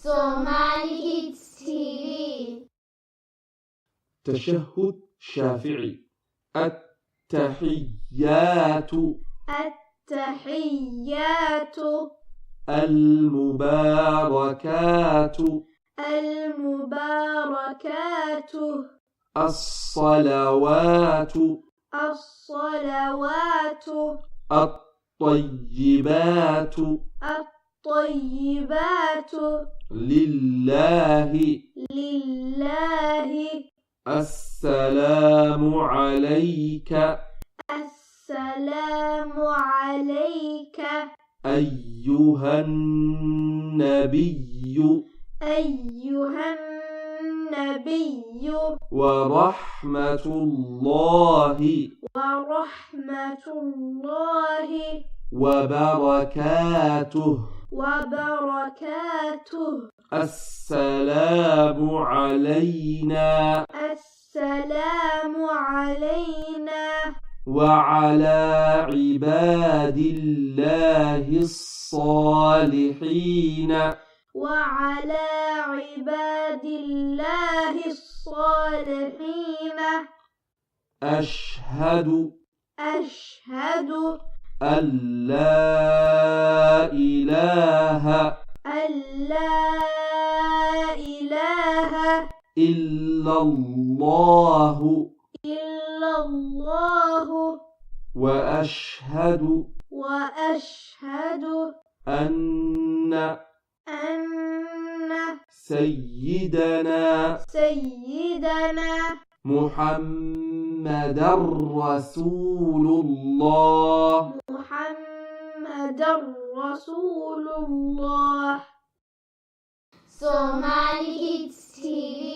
Somali Kids TV. تشهد شافعي. التحيات التحيات المباركات المباركات الصلوات الصلوات الطيبات الطيبات لله السلام عليك السلام عليك أيها النبي ورحمة الله وبركاته السلام علينا وعلى عباد الله الصالحين أشهد أن لا إله إلا الله وأشهد أن سيدنا محمد رسول الله Somali Kids TV.